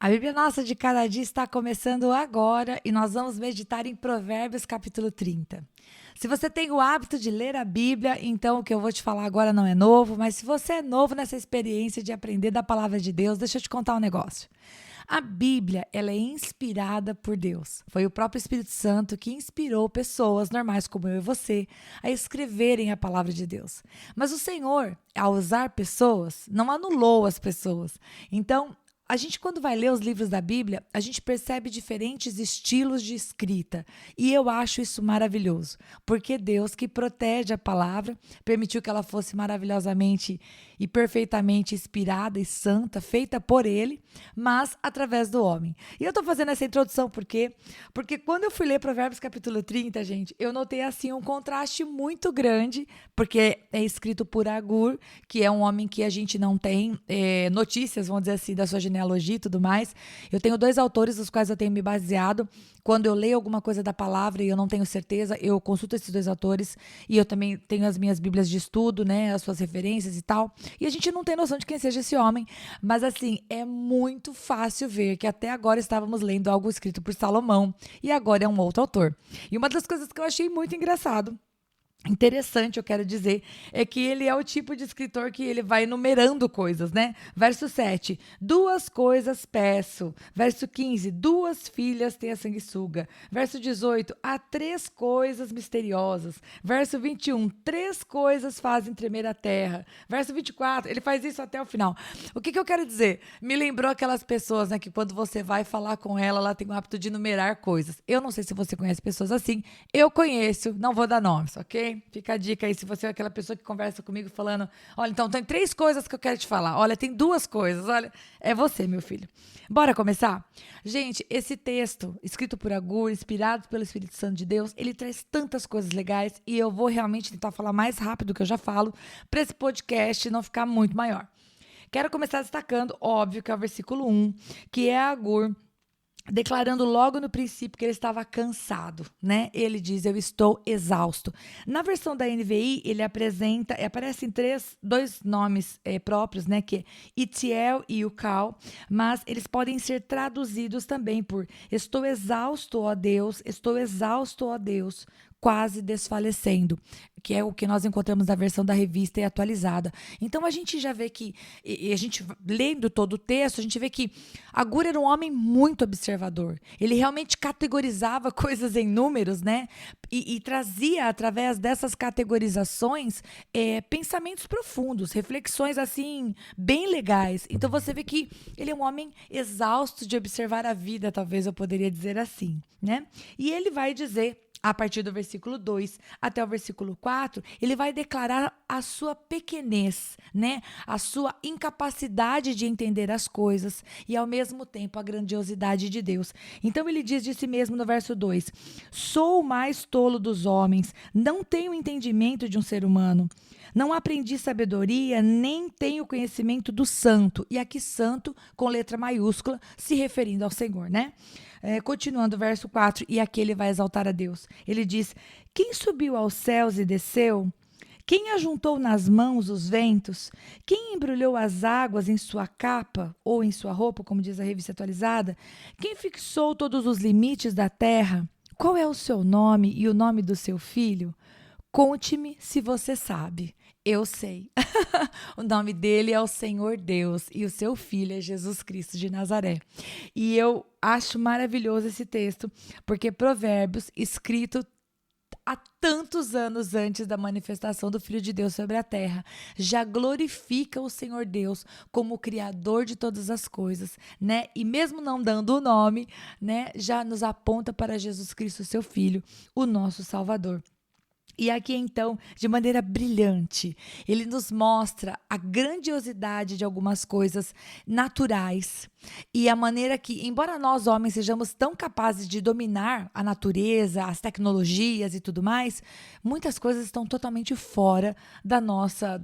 A Bíblia Nossa de Cada Dia está começando agora e nós vamos meditar em Provérbios capítulo 30. Se você tem o hábito de ler a Bíblia, então o que eu vou te falar agora não é novo, mas se você é novo nessa experiência de aprender da palavra de Deus, deixa eu te contar um negócio. A Bíblia, ela é inspirada por Deus. Foi o próprio Espírito Santo que inspirou pessoas normais como eu e você a escreverem a palavra de Deus. Mas o Senhor, ao usar pessoas, não anulou as pessoas. Então, a gente, quando vai ler os livros da Bíblia, a gente percebe diferentes estilos de escrita. E eu acho isso maravilhoso, porque Deus, que protege a palavra, permitiu que ela fosse maravilhosamente e perfeitamente inspirada e santa, feita por Ele, mas através do homem. E eu estou fazendo essa introdução por quê? Porque quando eu fui ler Provérbios capítulo 30, gente, eu notei assim um contraste muito grande, porque é escrito por Agur, que é um homem que a gente não tem notícias, vamos dizer assim, da sua genealogia e tudo mais. Eu tenho dois autores dos quais eu tenho me baseado. Quando eu leio alguma coisa da palavra e eu não tenho certeza, eu consulto esses dois autores e eu também tenho as minhas bíblias de estudo, né, as suas referências e tal. E a gente não tem noção de quem seja esse homem, mas assim, é muito fácil ver que até agora estávamos lendo algo escrito por Salomão e agora é um outro autor. E uma das coisas que eu achei muito engraçado, interessante, eu quero dizer, é que ele é o tipo de escritor que ele vai enumerando coisas, né? Verso 7, duas coisas peço. Verso 15, duas filhas têm a sanguessuga. Verso 18, há três coisas misteriosas. Verso 21, três coisas fazem tremer a terra. Verso 24, ele faz isso até o final. O que eu quero dizer? Me lembrou aquelas pessoas, né, que quando você vai falar com ela tem o hábito de numerar coisas. Eu não sei se você conhece pessoas assim, eu conheço, não vou dar nomes, ok? Fica a dica aí, se você é aquela pessoa que conversa comigo falando, olha, então tem três coisas que eu quero te falar. Olha, tem duas coisas, olha, é você, meu filho. Bora começar? Gente, esse texto, escrito por Agur, inspirado pelo Espírito Santo de Deus, ele traz tantas coisas legais e eu vou realmente tentar falar mais rápido do que eu já falo, para esse podcast não ficar muito maior. Quero começar destacando, óbvio, que é o versículo 1, que é Agur declarando logo no princípio que ele estava cansado, né? Ele diz, eu estou exausto. Na versão da NVI, ele aparecem dois nomes próprios, né? Que é Itiel e Ucal, mas eles podem ser traduzidos também por estou exausto, ó Deus, estou exausto, ó Deus, quase desfalecendo, que é o que nós encontramos na versão da revista e atualizada. Então a gente já vê que, e a gente lendo todo o texto, a gente vê que Agur era um homem muito observador. Ele realmente categorizava coisas em números, né? E trazia, através dessas categorizações, pensamentos profundos, reflexões assim, bem legais. Então você vê que ele é um homem exausto de observar a vida, talvez eu poderia dizer assim, né? E ele vai dizer, a partir do versículo 2 até o versículo 4, ele vai declarar a sua pequenez, né? A sua incapacidade de entender as coisas e, ao mesmo tempo, a grandiosidade de Deus. Então, ele diz de si mesmo no verso 2: sou o mais tolo dos homens, não tenho entendimento de um ser humano. Não aprendi sabedoria, nem tenho conhecimento do santo. E aqui, santo com letra maiúscula, se referindo ao Senhor, né? Continuando o verso 4, e aqui ele vai exaltar a Deus. Ele diz: quem subiu aos céus e desceu? Quem ajuntou nas mãos os ventos? Quem embrulhou as águas em sua capa ou em sua roupa, como diz a revista atualizada? Quem fixou todos os limites da terra? Qual é o seu nome e o nome do seu filho? Conte-me se você sabe. Eu sei. O nome dele é o Senhor Deus e o seu filho é Jesus Cristo de Nazaré. E eu acho maravilhoso esse texto, porque Provérbios, escrito há tantos anos antes da manifestação do Filho de Deus sobre a terra, já glorifica o Senhor Deus como o Criador de todas as coisas, né? E mesmo não dando o nome, né, já nos aponta para Jesus Cristo, seu Filho, o nosso Salvador. E aqui, então, de maneira brilhante, ele nos mostra a grandiosidade de algumas coisas naturais e a maneira que, embora nós homens sejamos tão capazes de dominar a natureza, as tecnologias e tudo mais, muitas coisas estão totalmente fora da nossa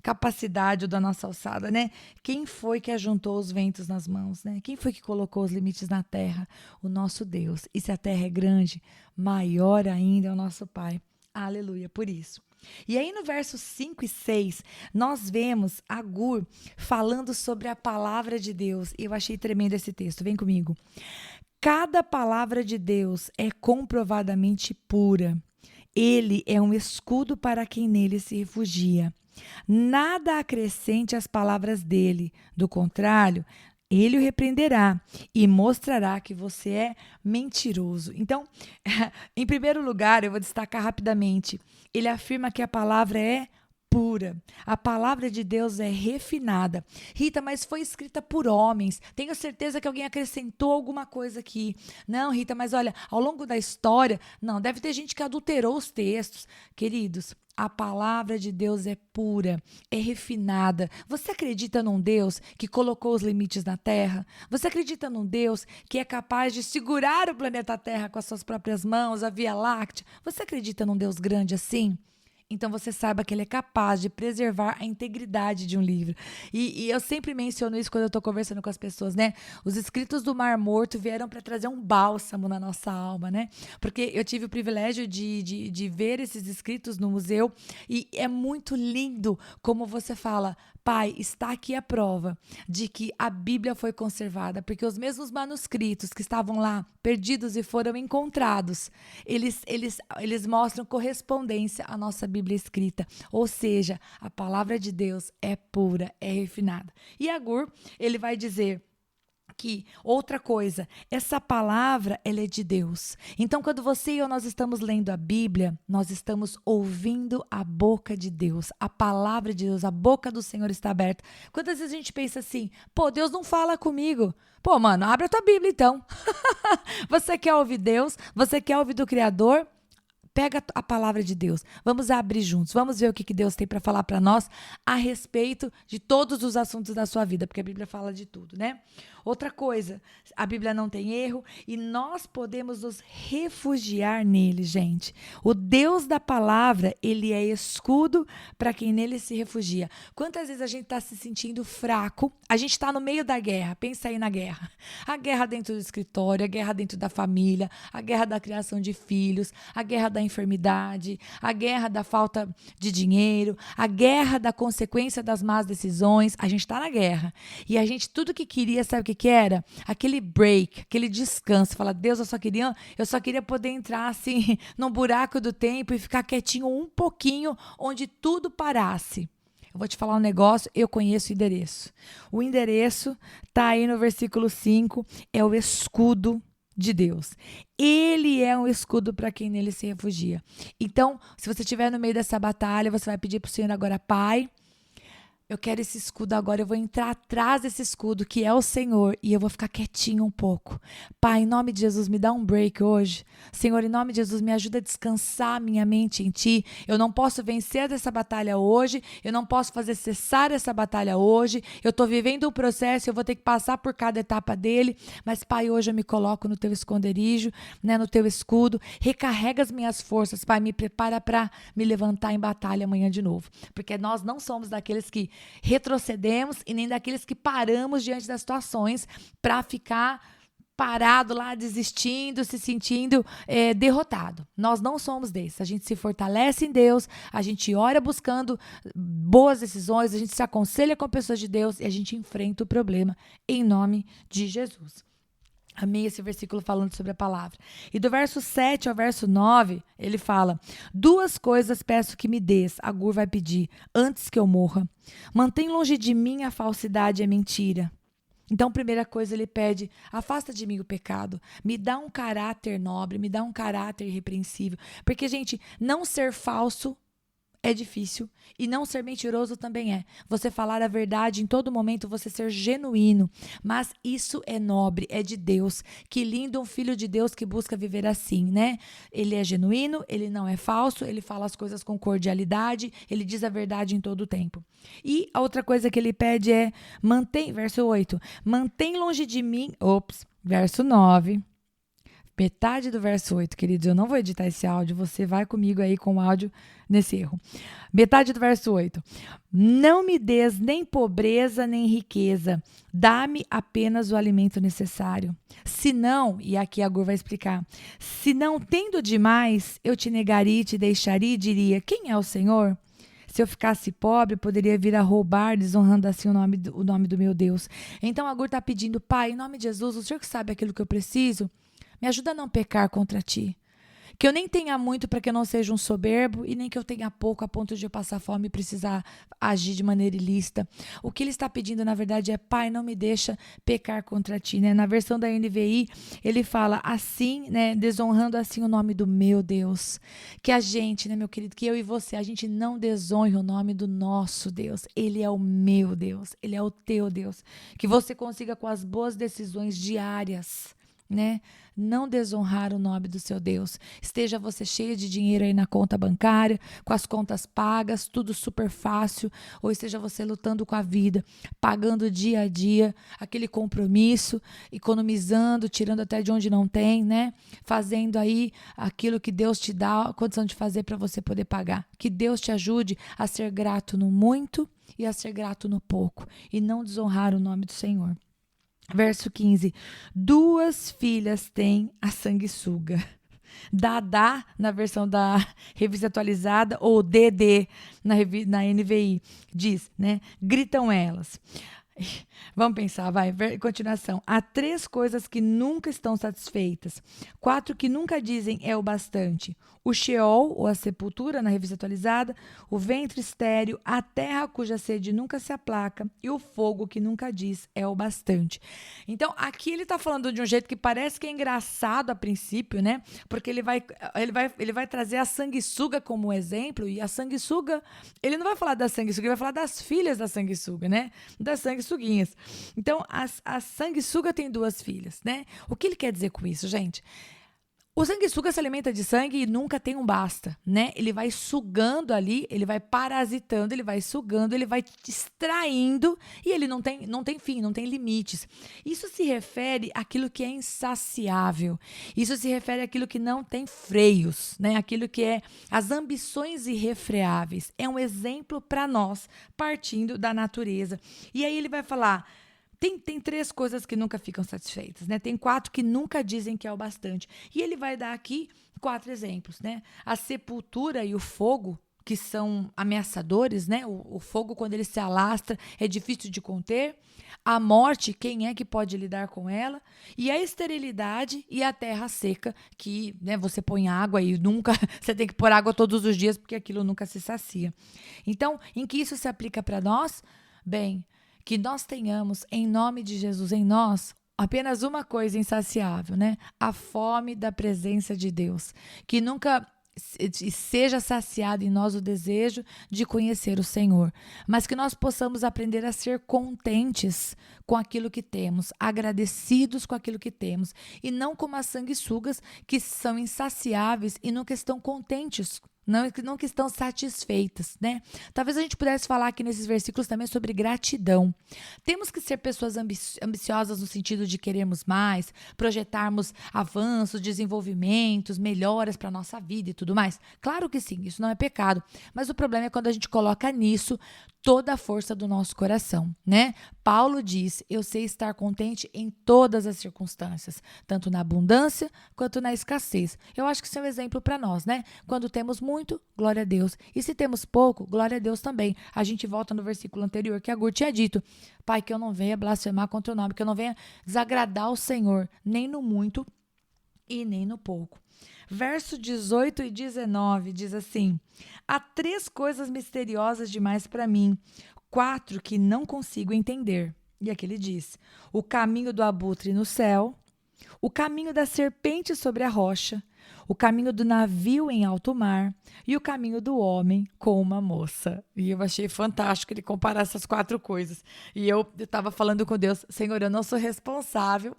capacidade ou da nossa alçada, né? Quem foi que ajuntou os ventos nas mãos, né? Quem foi que colocou os limites na terra? O nosso Deus. E se a terra é grande, maior ainda é o nosso Pai. Aleluia, por isso. E aí no versos 5 e 6, nós vemos Agur falando sobre a palavra de Deus. E eu achei tremendo esse texto, vem comigo. Cada palavra de Deus é comprovadamente pura. Ele é um escudo para quem nele se refugia. Nada acrescente às palavras dele. Do contrário, ele o repreenderá e mostrará que você é mentiroso. Então, em primeiro lugar, eu vou destacar rapidamente. Ele afirma que a palavra é pura. A palavra de Deus é refinada. Rita, mas foi escrita por homens. Tenho certeza que alguém acrescentou alguma coisa aqui. Não, Rita, mas olha, ao longo da história, não, deve ter gente que adulterou os textos. Queridos, a palavra de Deus é pura, é refinada. Você acredita num Deus que colocou os limites na Terra? Você acredita num Deus que é capaz de segurar o planeta Terra com as suas próprias mãos, a Via Láctea? Você acredita num Deus grande assim? Então você saiba que ele é capaz de preservar a integridade de um livro. E eu sempre menciono isso quando eu estou conversando com as pessoas, né? Os escritos do Mar Morto vieram para trazer um bálsamo na nossa alma, né? Porque eu tive o privilégio de ver esses escritos no museu e é muito lindo como você fala, Pai, está aqui a prova de que a Bíblia foi conservada, porque os mesmos manuscritos que estavam lá perdidos e foram encontrados, eles mostram correspondência à nossa Bíblia escrita. Ou seja, a palavra de Deus é pura, é refinada. E Agur, ele vai dizer que outra coisa, essa palavra, ela é de Deus. Então, quando você e eu nós estamos lendo a Bíblia, nós estamos ouvindo a boca de Deus, a palavra de Deus, a boca do Senhor está aberta. Quantas vezes a gente pensa assim, pô, Deus não fala comigo. Pô, mano, abre a tua Bíblia então. Você quer ouvir Deus? Você quer ouvir do Criador? Pega a palavra de Deus, vamos abrir juntos, vamos ver o que Deus tem para falar para nós a respeito de todos os assuntos da sua vida, porque a Bíblia fala de tudo, né? Outra coisa, a Bíblia não tem erro e nós podemos nos refugiar nele, gente. O Deus da palavra, ele é escudo para quem nele se refugia. Quantas vezes a gente está se sentindo fraco? A gente está no meio da guerra, pensa aí na guerra. A guerra dentro do escritório, a guerra dentro da família, a guerra da criação de filhos, a guerra da enfermidade, a guerra da falta de dinheiro, a guerra da consequência das más decisões. A gente está na guerra. E a gente, tudo que queria, sabe o que era? Aquele break, aquele descanso. Fala, Deus, eu só queria poder entrar assim, num buraco do tempo e ficar quietinho um pouquinho, onde tudo parasse. Eu vou te falar um negócio, eu conheço o endereço. O endereço está aí no versículo 5, é o escudo de Deus. Ele é um escudo para quem nele se refugia. Então, se você estiver no meio dessa batalha, você vai pedir para o Senhor agora, Pai, eu quero esse escudo agora, eu vou entrar atrás desse escudo, que é o Senhor, e eu vou ficar quietinho um pouco. Pai, em nome de Jesus, me dá um break hoje. Senhor, em nome de Jesus, me ajuda a descansar minha mente em Ti. Eu não posso vencer essa batalha hoje, eu não posso fazer cessar essa batalha hoje, eu estou vivendo o processo, eu vou ter que passar por cada etapa dele, mas Pai, hoje eu me coloco no Teu esconderijo, né, no Teu escudo, recarrega as minhas forças, Pai, me prepara para me levantar em batalha amanhã de novo, porque nós não somos daqueles que retrocedemos e nem daqueles que paramos diante das situações para ficar parado lá, desistindo, se sentindo derrotado. Nós não somos desses. A gente se fortalece em Deus, a gente ora buscando boas decisões, a gente se aconselha com pessoas de Deus e a gente enfrenta o problema em nome de Jesus. Amei esse versículo falando sobre a palavra. E do verso 7 ao verso 9, ele fala, 2 coisas peço que me dês, Agur vai pedir, antes que eu morra. Mantém longe de mim a falsidade e a mentira. Então, primeira coisa, ele pede, afasta de mim o pecado, me dá um caráter nobre, me dá um caráter irrepreensível. Porque, gente, não ser falso é difícil e não ser mentiroso também é. Você falar a verdade em todo momento, você ser genuíno. Mas isso é nobre, é de Deus. Que lindo um filho de Deus que busca viver assim, né? Ele é genuíno, ele não é falso, ele fala as coisas com cordialidade, ele diz a verdade em todo o tempo. E a outra coisa que ele pede é, verso 8, mantém longe de mim, verso 9, Metade do verso 8, queridos. Eu não vou editar esse áudio, você vai comigo aí com o áudio nesse erro. Metade do verso 8. Não me des nem pobreza nem riqueza, dá-me apenas o alimento necessário. Se não, e aqui a Gur vai explicar, se não tendo demais, eu te negaria e te deixaria e diria, quem é o Senhor? Se eu ficasse pobre, poderia vir a roubar, desonrando assim o nome do meu Deus. Então a Gur está pedindo, Pai, em nome de Jesus, o Senhor que sabe aquilo que eu preciso, me ajuda a não pecar contra ti. Que eu nem tenha muito para que eu não seja um soberbo e nem que eu tenha pouco a ponto de eu passar fome e precisar agir de maneira ilícita. O que ele está pedindo, na verdade, é Pai, não me deixa pecar contra ti. Né? Na versão da NVI, ele fala assim, né, desonrando assim o nome do meu Deus. Que a gente, né, meu querido, que eu e você, a gente não desonre o nome do nosso Deus. Ele é o meu Deus, ele é o teu Deus. Que você consiga com as boas decisões diárias, né? Não desonrar o nome do seu Deus. Esteja você cheio de dinheiro aí na conta bancária, com as contas pagas, tudo super fácil, ou esteja você lutando com a vida, pagando dia a dia aquele compromisso, economizando, tirando até de onde não tem, né? Fazendo aí aquilo que Deus te dá a condição de fazer para você poder pagar. Que Deus te ajude a ser grato no muito e a ser grato no pouco e não desonrar o nome do Senhor. Verso 15, 2 filhas tem a sanguessuga. Dadá, na versão da revista atualizada, ou DD, na NVI, diz, né? Gritam elas. Vamos pensar, vai, continuação. Há 3 coisas que nunca estão satisfeitas. 4 que nunca dizem é o bastante. O Sheol, ou a sepultura, na revista atualizada, o ventre estéril, a terra cuja sede nunca se aplaca e o fogo que nunca diz é o bastante. Então, aqui ele está falando de um jeito que parece que é engraçado a princípio, né? Porque ele vai trazer a sanguessuga como exemplo, e a sanguessuga, ele não vai falar da sanguessuga, ele vai falar das filhas da sanguessuga, né? Das sanguessuguinhas. Então, a sanguessuga tem 2 filhas, né? O que ele quer dizer com isso, gente? O sanguessuga se alimenta de sangue e nunca tem um basta, né? Ele vai sugando ali, ele vai parasitando, ele vai sugando, ele vai extraindo e ele não tem fim, não tem limites. Isso se refere àquilo que é insaciável. Isso se refere àquilo que não tem freios, né? Aquilo que é as ambições irrefreáveis. É um exemplo para nós, partindo da natureza. E aí ele vai falar... Tem 3 coisas que nunca ficam satisfeitas, né? Tem 4 que nunca dizem que é o bastante. E ele vai dar aqui 4 exemplos, né? A sepultura e o fogo, que são ameaçadores, né? O fogo, quando ele se alastra, é difícil de conter. A morte, quem é que pode lidar com ela? E a esterilidade e a terra seca, que, né, você põe água e nunca... Você tem que pôr água todos os dias, porque aquilo nunca se sacia. Então, em que isso se aplica para nós? Bem... Que nós tenhamos, em nome de Jesus, em nós, apenas uma coisa insaciável, né? A fome da presença de Deus. Que nunca seja saciado em nós o desejo de conhecer o Senhor, mas que nós possamos aprender a ser contentes com aquilo que temos, agradecidos com aquilo que temos, e não como as sanguessugas que são insaciáveis e nunca estão contentes, não que estão satisfeitas, né? Talvez a gente pudesse falar aqui nesses versículos também sobre gratidão. Temos que ser pessoas ambiciosas no sentido de querermos mais, projetarmos avanços, desenvolvimentos, melhoras para a nossa vida e tudo mais. Claro que sim, isso não é pecado, mas o problema é quando a gente coloca nisso toda a força do nosso coração, né? Paulo diz, eu sei estar contente em todas as circunstâncias, tanto na abundância quanto na escassez. Eu acho que isso é um exemplo para nós, né? Quando temos muito, glória a Deus. E se temos pouco, glória a Deus também. A gente volta no versículo anterior que a Gur tinha dito, Pai, que eu não venha blasfemar contra o nome, que eu não venha desagradar o Senhor, nem no muito e nem no pouco. Verso 18 e 19 diz assim, há 3 coisas misteriosas demais para mim, 4 que não consigo entender. E aqui ele diz, o caminho do abutre no céu, o caminho da serpente sobre a rocha, o caminho do navio em alto mar e o caminho do homem com uma moça. E eu achei fantástico ele comparar essas 4 coisas. E eu estava falando com Deus, Senhor, eu não sou responsável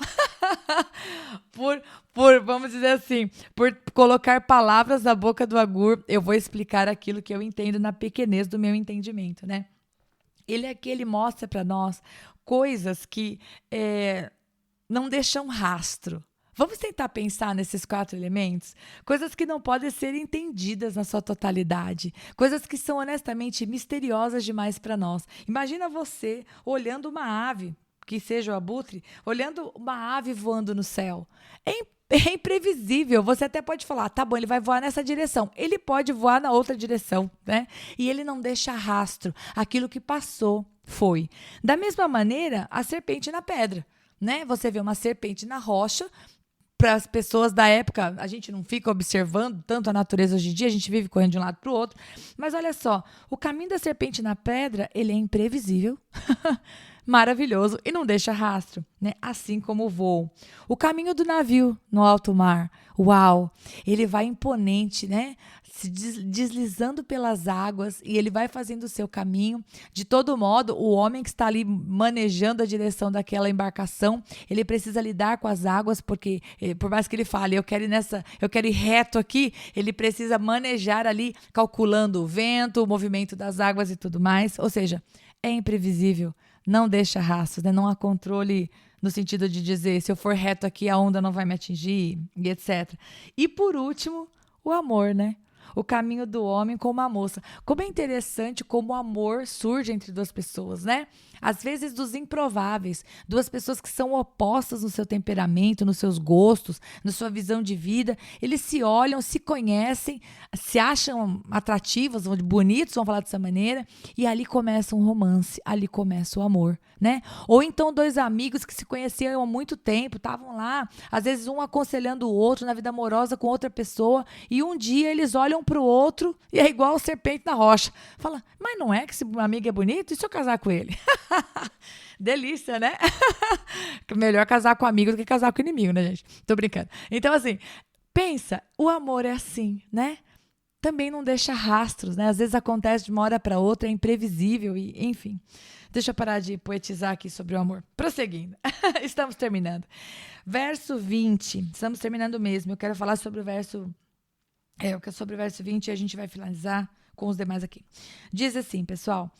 vamos dizer assim, por colocar palavras na boca do Agur, eu vou explicar aquilo que eu entendo na pequenez do meu entendimento, né? Ele mostra para nós coisas que não deixam rastro, Vamos tentar pensar nesses 4 elementos? Coisas que não podem ser entendidas na sua totalidade. Coisas que são honestamente misteriosas demais para nós. Imagina você olhando uma ave, que seja o abutre, olhando uma ave voando no céu. É imprevisível. Você até pode falar, tá bom, ele vai voar nessa direção. Ele pode voar na outra direção, né? E ele não deixa rastro. Aquilo que passou foi. Da mesma maneira, a serpente na pedra, né? Você vê uma serpente na rocha. Para as pessoas da época, a gente não fica observando tanto a natureza hoje em dia, a gente vive correndo de um lado para o outro. Mas olha só, o caminho da serpente na pedra, ele é imprevisível, maravilhoso e não deixa rastro, né? Assim como o voo. O caminho do navio no alto mar, uau, ele vai imponente, né? Se deslizando pelas águas e ele vai fazendo o seu caminho. De todo modo, o homem que está ali manejando a direção daquela embarcação, ele precisa lidar com as águas, porque por mais que ele fale, eu quero ir reto aqui, ele precisa manejar ali, calculando o vento, o movimento das águas e tudo mais. Ou seja, é imprevisível, não deixa rastros, né? Não há controle no sentido de dizer, se eu for reto aqui, a onda não vai me atingir, e etc. E por último, o amor, né? O caminho do homem com uma moça. Como é interessante como o amor surge entre duas pessoas, né? Às vezes dos improváveis, duas pessoas que são opostas no seu temperamento, nos seus gostos, na sua visão de vida, eles se olham, se conhecem, se acham atrativos, bonitos, vamos falar dessa maneira, e ali começa um romance, ali começa o amor, né? Ou então 2 amigos que se conheciam há muito tempo, estavam lá, às vezes um aconselhando o outro na vida amorosa com outra pessoa, e um dia eles olham para o outro e é igual a serpente na rocha. Fala, mas não é que esse amigo é bonito? E se eu casar com ele? Delícia, né? Melhor casar com amigo do que casar com inimigo, né, gente? Tô brincando. Então, assim, pensa, o amor é assim, né? Também não deixa rastros, né? Às vezes acontece de uma hora para outra, é imprevisível e, enfim. Deixa eu parar de poetizar aqui sobre o amor. Prosseguindo. Estamos terminando. Verso 20. Estamos terminando mesmo. Eu quero falar sobre o verso... sobre o verso 20 e a gente vai finalizar com os demais aqui. Diz assim, pessoal.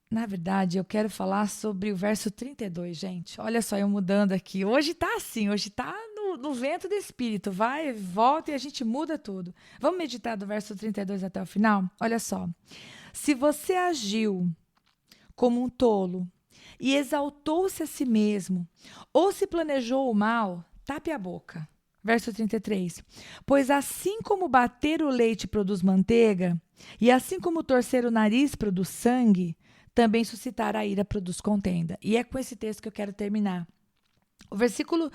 Na verdade, eu quero falar sobre o verso 32, gente. Olha só, eu mudando aqui. Hoje tá assim, hoje tá no vento do Espírito. Vai, volta e a gente muda tudo. Vamos meditar do verso 32 até o final? Olha só. Se você agiu como um tolo e exaltou-se a si mesmo, ou se planejou o mal, tape a boca. Verso 33. Pois assim como bater o leite produz manteiga, e assim como torcer o nariz produz sangue, também suscitar a ira produz contenda. E é com esse texto que eu quero terminar. O versículo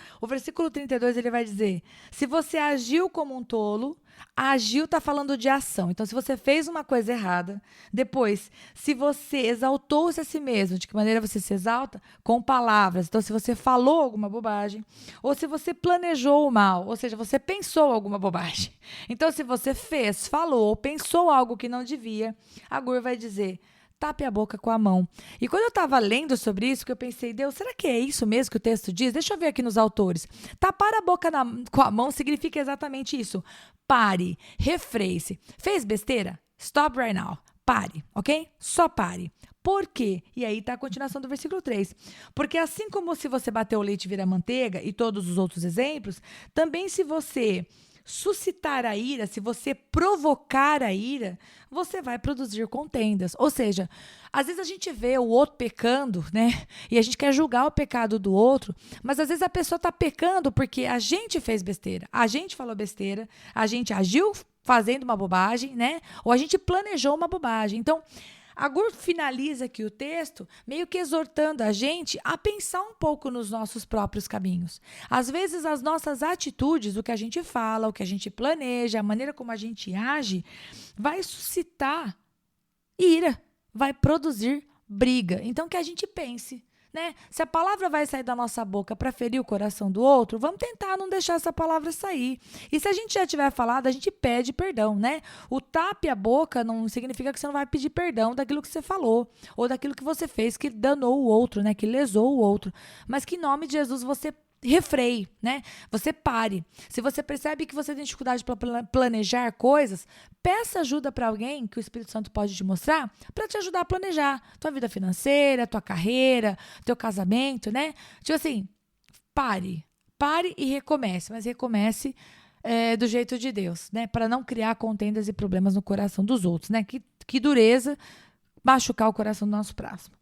32, ele vai dizer, se você agiu como um tolo, agiu está falando de ação. Então, se você fez uma coisa errada, depois, se você exaltou-se a si mesmo, de que maneira você se exalta? Com palavras. Então, se você falou alguma bobagem, ou se você planejou o mal, ou seja, você pensou alguma bobagem. Então, se você fez, falou, ou pensou algo que não devia, a Gur vai dizer, tape a boca com a mão. E quando eu estava lendo sobre isso, que eu pensei, Deus, será que é isso mesmo que o texto diz? Deixa eu ver aqui nos autores. Tapar a boca com a mão significa exatamente isso. Pare, refreie-se. Fez besteira? Stop right now. Pare, ok? Só pare. Por quê? E aí está a continuação do versículo 3. Porque assim como se você bater o leite vira manteiga e todos os outros exemplos, também se você suscitar a ira, se você provocar a ira, você vai produzir contendas. Ou seja, às vezes a gente vê o outro pecando, né? E a gente quer julgar o pecado do outro, mas às vezes a pessoa está pecando porque a gente fez besteira, a gente falou besteira, a gente agiu fazendo uma bobagem, né? Ou a gente planejou uma bobagem. Então, a Gur finaliza aqui o texto meio que exortando a gente a pensar um pouco nos nossos próprios caminhos. Às vezes, as nossas atitudes, o que a gente fala, o que a gente planeja, a maneira como a gente age, vai suscitar ira, vai produzir briga. Então, que a gente pense, né? Se a palavra vai sair da nossa boca para ferir o coração do outro, vamos tentar não deixar essa palavra sair. E se a gente já tiver falado, a gente pede perdão, né? O tape a boca não significa que você não vai pedir perdão daquilo que você falou ou daquilo que você fez que danou o outro, né? Que lesou o outro. Mas que em nome de Jesus você refreie, né? Você pare. Se você percebe que você tem dificuldade para planejar coisas, peça ajuda para alguém que o Espírito Santo pode te mostrar para te ajudar a planejar tua vida financeira, tua carreira, teu casamento, né? Tipo assim, pare. pare e recomece, mas recomece do jeito de Deus, né? Para não criar contendas e problemas no coração dos outros, né? Que dureza machucar o coração do nosso próximo.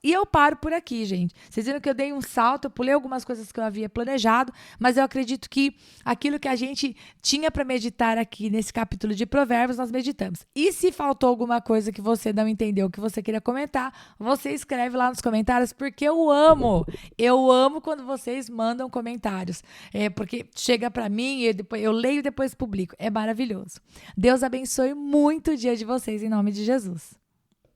E eu paro por aqui, gente. Vocês viram que eu dei um salto, eu pulei algumas coisas que eu havia planejado, mas eu acredito que aquilo que a gente tinha para meditar aqui nesse capítulo de Provérbios, nós meditamos. E se faltou alguma coisa que você não entendeu, que você queria comentar, você escreve lá nos comentários, porque eu amo quando vocês mandam comentários, porque chega para mim, eu leio e depois publico. É maravilhoso. Deus abençoe muito o dia de vocês, em nome de Jesus.